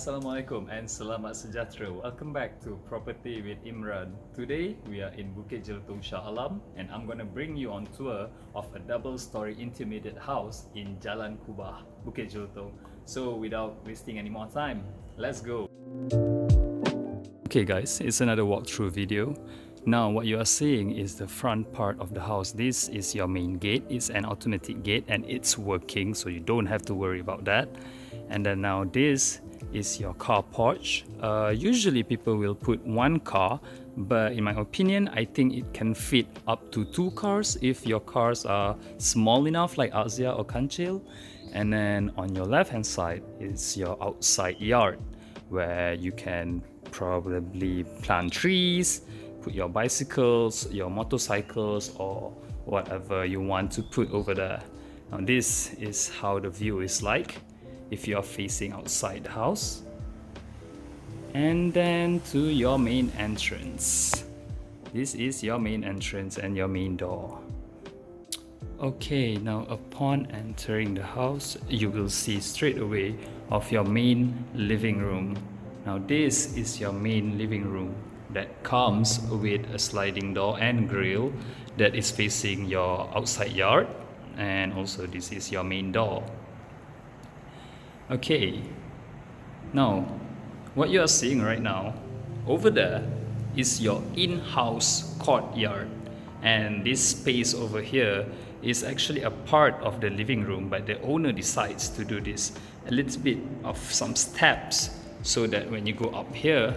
Assalamualaikum and Selamat Sejahtera. Welcome back to Property with Imran. Today we are in Bukit Jelutong Shah Alam and I'm going to bring you on tour of a double-storey intermediate house in Jalan Kubah, Bukit Jelutong. So without wasting any more time, let's go. Okay guys, it's another walkthrough video. Now what you are seeing is the front part of the house. This is your main gate. It's an automatic gate and it's working, so you don't have to worry about that. And then now this is your car porch. Usually people will put one car, but in my opinion, I think it can fit up to 2 cars if your cars are small enough like Azia or Kancil. And then on your left hand side is your outside yard where you can probably plant trees, put your bicycles, your motorcycles, or whatever you want to put over there. Now this is how the view is like if you are facing outside the house. And then to your main entrance. This is your main entrance and your main door. Okay, now upon entering the house, you will see straight away of your main living room. Now this is your main living room that comes with a sliding door and grill that is facing your outside yard, and also this is your main door. Okay, now what you are seeing right now over there is your in-house courtyard, and this space over here is actually a part of the living room, but the owner decides to do this a little bit of some steps so that when you go up here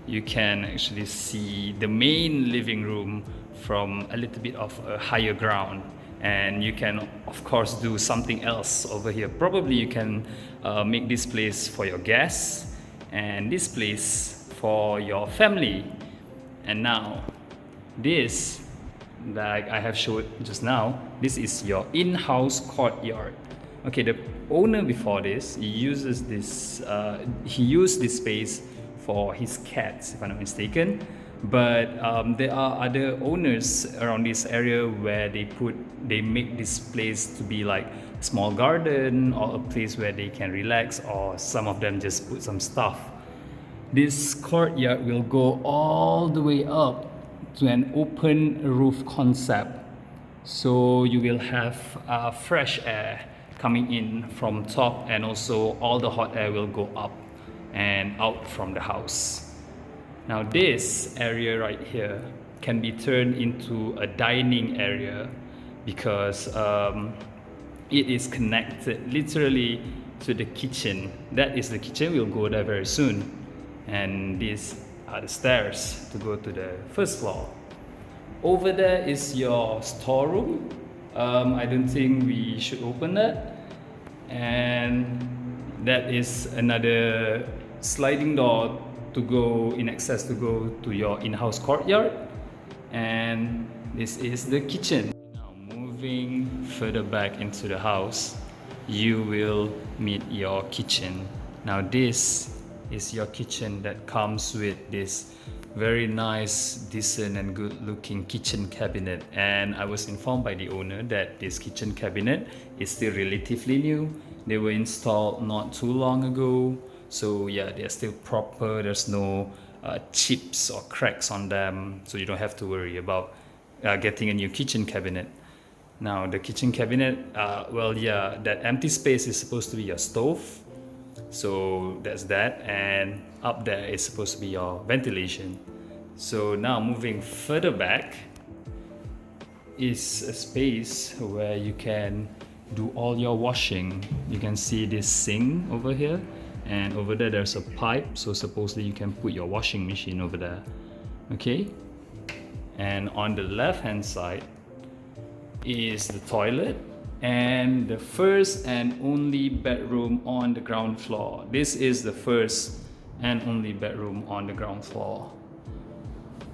you can actually see the main living room from a little bit of a higher ground. And you can of course do something else over here. Probably you can make this place for your guests and this place for your family. And now this, like I have showed just now, this is your in-house courtyard. Okay, the owner before this, he used this space for his cats, if I'm not mistaken. But there are other owners around this area where they make this place to be like a small garden or a place where they can relax, or some of them just put some stuff. This courtyard will go all the way up to an open roof concept, so you will have fresh air coming in from top, and also all the hot air will go up and out from the house. Now this area right here can be turned into a dining area because it is connected literally to the kitchen. That is the kitchen. We'll go there very soon. And these are the stairs to go to the first floor. Over there is your storeroom. I don't think we should open that. And that is another sliding door to go in access to go to your in-house courtyard. And this is the kitchen. Now moving further back into the house, you will meet your kitchen. Now this is your kitchen that comes with this very nice, decent and good looking kitchen cabinet. And I was informed by the owner that this kitchen cabinet is still relatively new. They were installed not too long ago. So yeah, they're still proper. There's no chips or cracks on them, so you don't have to worry about getting a new kitchen cabinet. Now the kitchen cabinet, well yeah, that empty space is supposed to be your stove. So that's that, and up there is supposed to be your ventilation. So now moving further back is a space where you can do all your washing. You can see this sink over here. And over there there's a pipe, so supposedly you can put your washing machine over there. Okay, and on the left hand side is the toilet and the first and only bedroom on the ground floor. This is the first and only bedroom on the ground floor.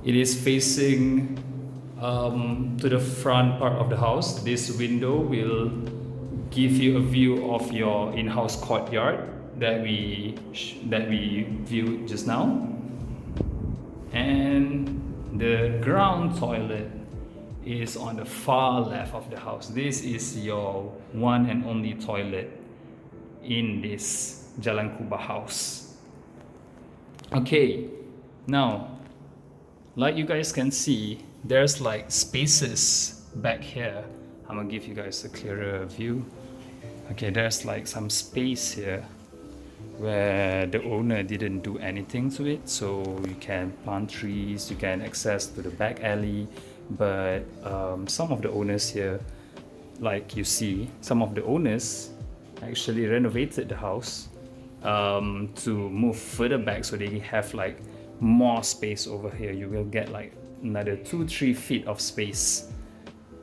It is facing to the front part of the house. This window will give you a view of your in-house courtyard that we viewed just now. And the ground toilet is on the far left of the house. This is your one and only toilet in this Jalan Kubah house. Okay, now, like you guys can see, there's like spaces back here. I'm gonna give you guys a clearer view. Okay, there's like some space here where the owner didn't do anything to it, so you can plant trees, you can access to the back alley, but some of the owners here, like you see, some of the owners actually renovated the house to move further back, so they have like more space over here. You will get like another 2-3 feet of space,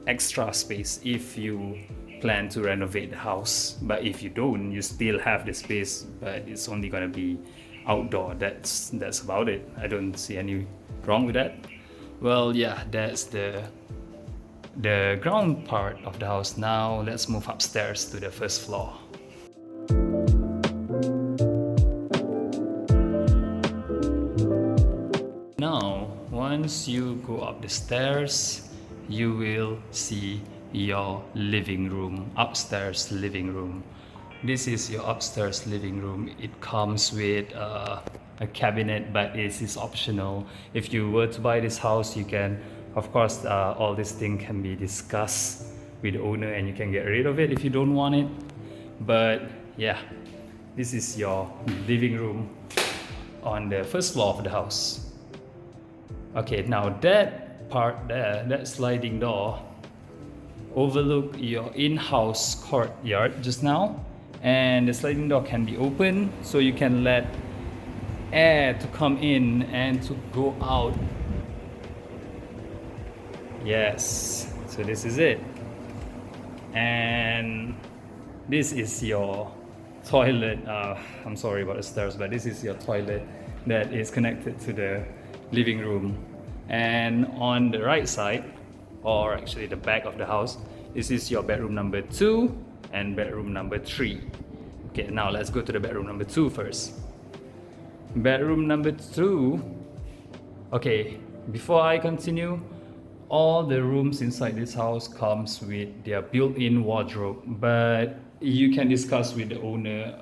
extra space, if you plan to renovate the house. But if you don't, you still have the space, but it's only gonna be outdoor. That's about it. I don't see any wrong with that. Well, yeah, that's the ground part of the house. Now let's move upstairs to the first floor. Now, once you go up the stairs, you will see your living room, upstairs living room. This is your upstairs living room. It comes with a cabinet, but it is optional. If you were to buy this house, you can, of course, all this thing can be discussed with the owner and you can get rid of it if you don't want it. But yeah, this is your living room on the first floor of the house. Okay, now that part there, that sliding door, overlook your in-house courtyard just now, and the sliding door can be open so you can let air to come in and to go out. Yes, so this is it. And this is your toilet. I'm sorry about the stairs, but this is your toilet that is connected to the living room. And on the right side, or actually the back of the house, this is your bedroom number 2 and bedroom number 3. Okay, now let's go to the bedroom number 2 first. Bedroom number 2. Okay, before I continue, all the rooms inside this house comes with their built-in wardrobe, but you can discuss with the owner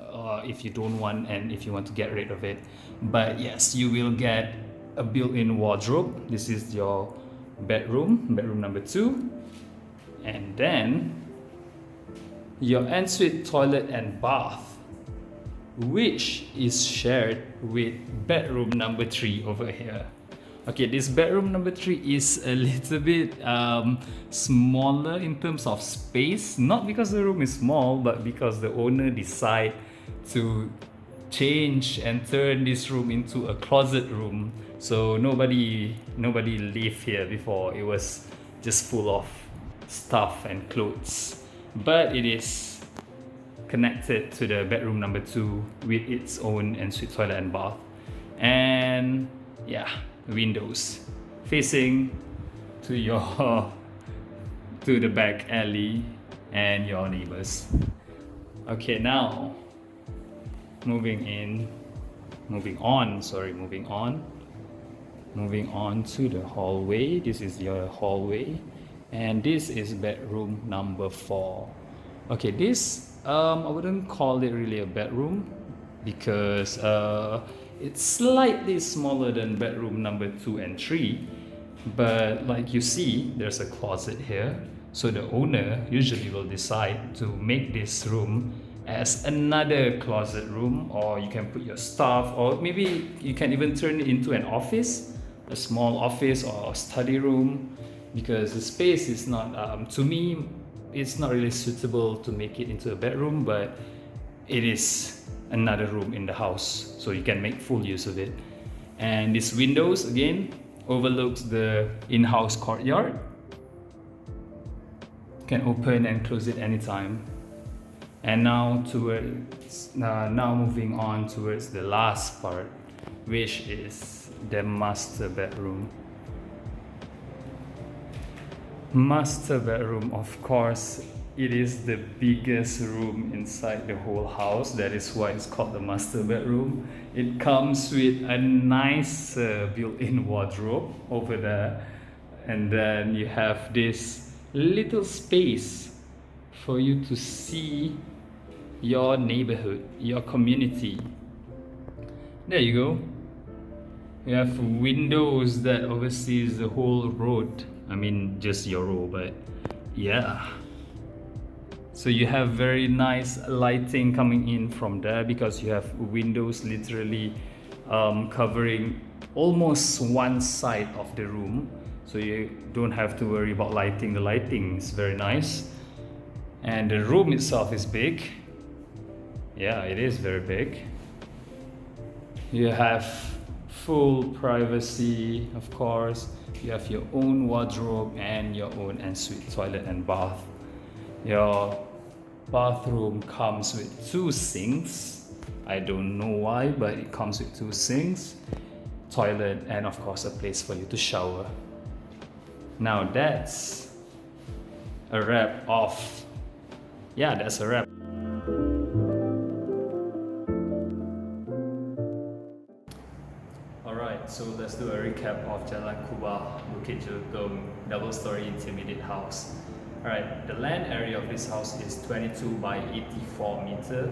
if you don't want and if you want to get rid of it. But yes, you will get a built-in wardrobe. This is your bedroom number 2, and then your ensuite toilet and bath, which is shared with bedroom number 3 over here. Okay, this bedroom number 3 is a little bit smaller in terms of space, not because the room is small, but because the owner decided to change and turn this room into a closet room. So nobody lived here before. It was just full of stuff and clothes. But it is connected to the bedroom number 2 with its own ensuite toilet and bath. And yeah, windows facing to your to the back alley and your neighbors. Okay, now moving on to the hallway. This is your hallway, and this is bedroom number 4. Okay, this I wouldn't call it really a bedroom because it's slightly smaller than bedroom number 2 and 3, but like you see, there's a closet here. So the owner usually will decide to make this room as another closet room, or you can put your stuff, or maybe you can even turn it into an office, a small office or a study room, because the space is not, to me, it's not really suitable to make it into a bedroom, but it is another room in the house, so you can make full use of it. And these windows again overlooks the in-house courtyard. You can open and close it anytime. And now moving on towards the last part, which is the master bedroom. Master bedroom, of course, it is the biggest room inside the whole house. That is why it's called the master bedroom. It comes with a nice built-in wardrobe over there, and then you have this little space for you to see your neighborhood, your community. There you go. You have windows that oversees the whole road. I mean, just your row, but yeah. So you have very nice lighting coming in from there because you have windows literally covering almost one side of the room. So you don't have to worry about lighting. The lighting is very nice. And the room itself is big. Yeah, it is very big. You have full privacy, of course. You have your own wardrobe and your own ensuite toilet and bath. Your bathroom comes with 2 sinks. I don't know why, but it comes with 2 sinks, toilet, and of course a place for you to shower. Now that's a wrap of, yeah, that's a wrap. Alright, so let's do a recap of Jalan Kubah, Bukit Jelutong double-storey intermediate house. Alright, the land area of this house is 22 by 84 meter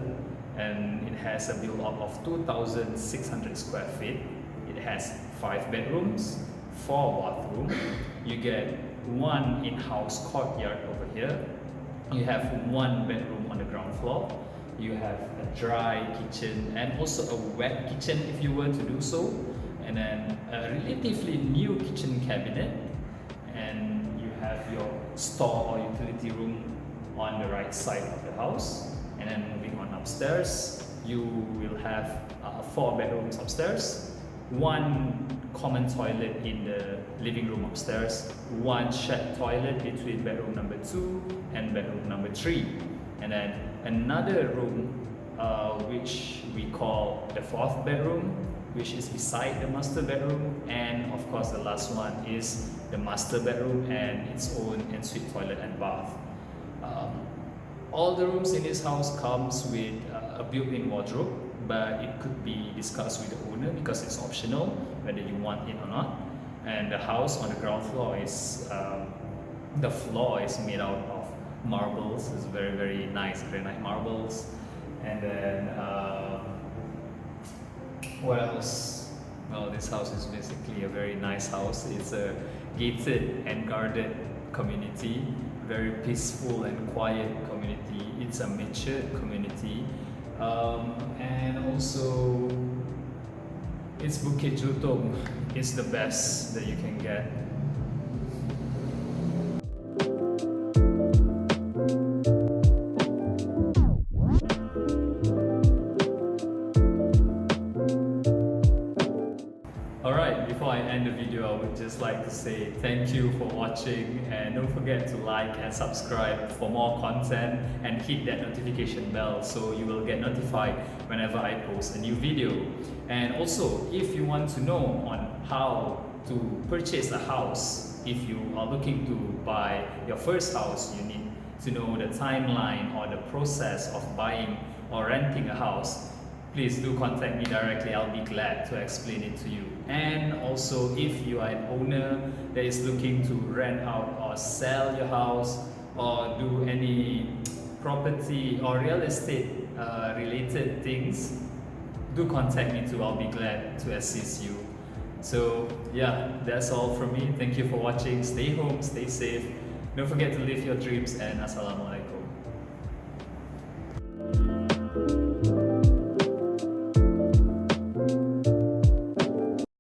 and it has a build-up of 2,600 square feet. It has 5 bedrooms, 4 bathrooms. You get 1 in-house courtyard over here. You have 1 bedroom on the ground floor. You have a dry kitchen and also a wet kitchen if you were to do so. And then a relatively new kitchen cabinet. And you have your store or utility room on the right side of the house. And then moving on upstairs, you will have 4 bedrooms upstairs, 1 common toilet in the living room upstairs, 1 shared toilet between bedroom number 2 and bedroom number 3, and then another room which we call the 4th bedroom, which is beside the master bedroom, and of course the last one is the master bedroom and its own ensuite toilet and bath. All the rooms in this house comes with a built-in wardrobe, but it could be discussed with the owner because it's optional whether you want it or not. And the house on the ground floor is the floor is made out of marbles. It's very nice granite marbles. And then what else? Well, this house is basically a very nice house. It's a gated and guarded community, very peaceful and quiet community. It's a matured community, and also it's Bukit Jelutong. It's the best that you can get. Alright, before I end the video, I would just like to say thank you for watching and don't forget to like and subscribe for more content and hit that notification bell so you will get notified whenever I post a new video. And also, if you want to know on how to purchase a house, if you are looking to buy your first house, you need to know the timeline or the process of buying or renting a house, please do contact me directly. I'll be glad to explain it to you. And also, if you are an owner that is looking to rent out or sell your house or do any property or real estate related things, do contact me too. I'll be glad to assist you. So yeah, that's all from me. Thank you for watching. Stay home, stay safe. Don't forget to live your dreams, and Assalamualaikum.